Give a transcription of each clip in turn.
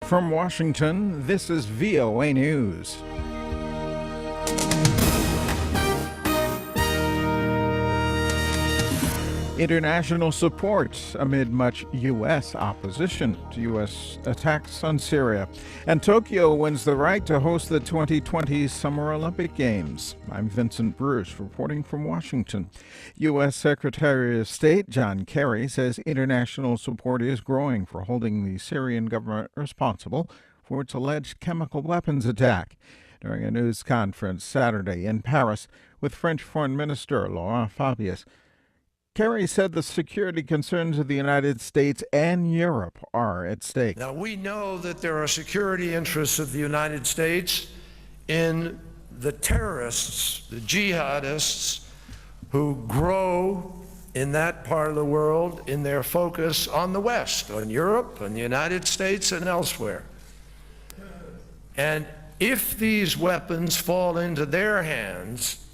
From Washington, this is VOA News. International support amid much U.S. opposition to U.S. attacks on Syria. And Tokyo wins the right to host the 2020 Summer Olympic Games. I'm Vincent Bruce reporting from Washington. U.S. Secretary of State John Kerry says international support is growing for holding the Syrian government responsible for its alleged chemical weapons attack. During a news conference Saturday in Paris with French Foreign Minister Laurent Fabius, Kerry said the security concerns of the United States and Europe are at stake. Now, we know that there are security interests of the United States in the terrorists, the jihadists, who grow in that part of the world in their focus on the West, on Europe, on the United States, and elsewhere. And if these weapons fall into their hands,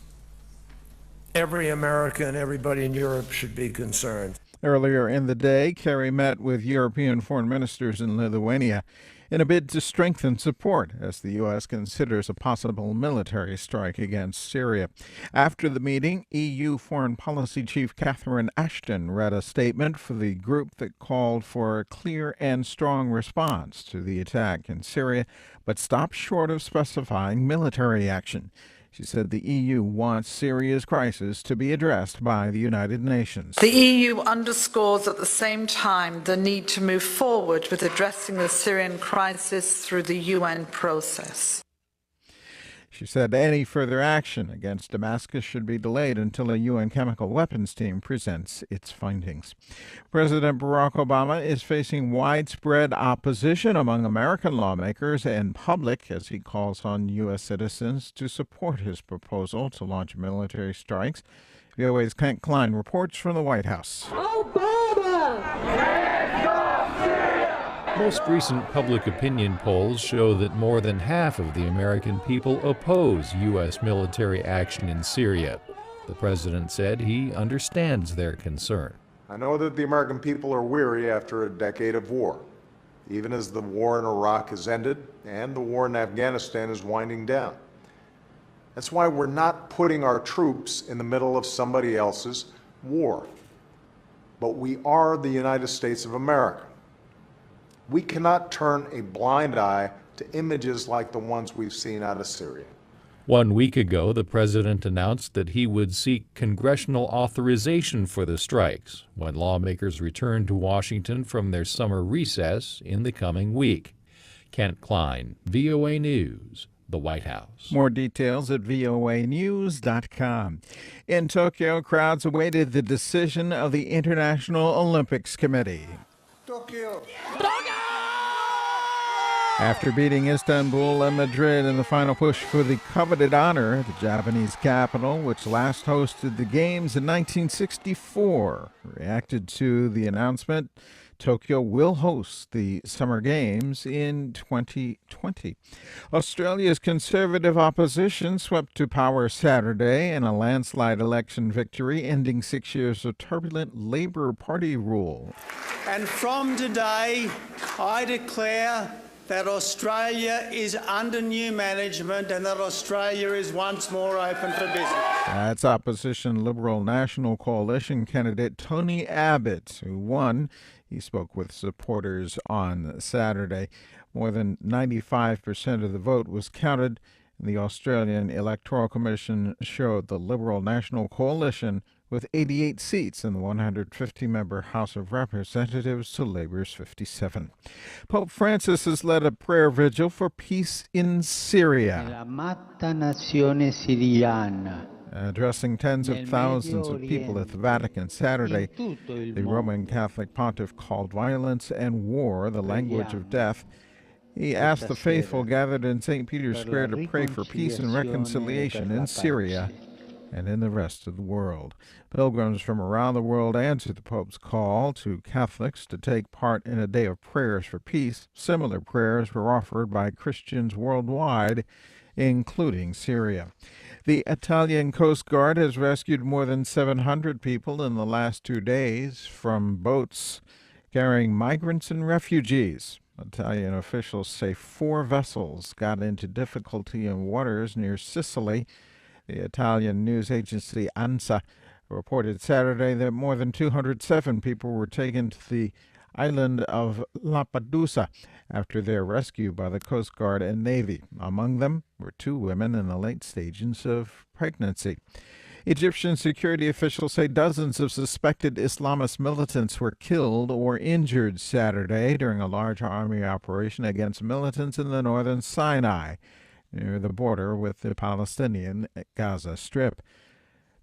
every American, everybody in Europe should be concerned. Earlier in the day, Kerry met with European foreign ministers in Lithuania in a bid to strengthen support as the U.S. considers a possible military strike against Syria. After the meeting, EU Foreign Policy Chief Catherine Ashton read a statement for the group that called for a clear and strong response to the attack in Syria, but stopped short of specifying military action. She said the EU wants Syria's crisis to be addressed by the United Nations. The EU underscores at the same time the need to move forward with addressing the Syrian crisis through the UN process. She said any further action against Damascus should be delayed until a UN chemical weapons team presents its findings. President Barack Obama is facing widespread opposition among American lawmakers and public as he calls on U.S. citizens to support his proposal to launch military strikes. VOA's Kent Klein reports from the White House. Obama! Most recent public opinion polls show that more than half of the American people oppose U.S. military action in Syria. The president said he understands their concern. I know that the American people are weary after a decade of war, even as the war in Iraq has ended and the war in Afghanistan is winding down. That's why we're not putting our troops in the middle of somebody else's war. But we are the United States of America. We cannot turn a blind eye to images like the ones we've seen out of Syria. 1 week ago, the president announced that he would seek congressional authorization for the strikes when lawmakers return to Washington from their summer recess in the coming week. Kent Klein, VOA News, the White House. More details at voanews.com. In Tokyo, crowds awaited the decision of the International Olympics Committee. Tokyo! After beating Istanbul and Madrid in the final push for the coveted honor, the Japanese capital, which last hosted the Games in 1964, reacted to the announcement Tokyo will host the Summer Games in 2020. Australia's Conservative opposition swept to power Saturday in a landslide election victory, ending 6 years of turbulent Labor Party rule. And from today, I declare that Australia is under new management and that Australia is once more open for business. That's opposition Liberal National Coalition candidate Tony Abbott, who won. He spoke with supporters on Saturday. More than 95% of the vote was counted. The Australian Electoral Commission showed the Liberal National Coalition with 88 seats in the 150-member House of Representatives to Labor's 57. Pope Francis has led a prayer vigil for peace in Syria. Addressing tens of thousands of people at the Vatican Saturday, the Roman Catholic pontiff called violence and war the language of death. He asked the faithful gathered in St. Peter's Square to pray for peace and reconciliation in Syria and in the rest of the world. Pilgrims from around the world answered the Pope's call to Catholics to take part in a day of prayers for peace. Similar prayers were offered by Christians worldwide, including Syria. The Italian Coast Guard has rescued more than 700 people in the last 2 days from boats carrying migrants and refugees. Italian officials say 4 vessels got into difficulty in waters near Sicily. The Italian news agency ANSA reported Saturday that more than 207 people were taken to the island of Lampedusa after their rescue by the Coast Guard and Navy. Among them were 2 women in the late stages of pregnancy. Egyptian security officials say dozens of suspected Islamist militants were killed or injured Saturday during a large army operation against militants in the northern Sinai, near the border with the Palestinian Gaza Strip.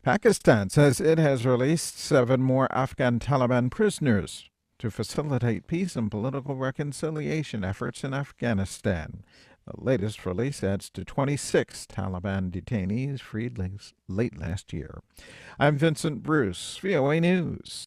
Pakistan says it has released 7 more Afghan Taliban prisoners to facilitate peace and political reconciliation efforts in Afghanistan. The latest release adds to 26 Taliban detainees freed late last year. I'm Vincent Bruce, VOA News.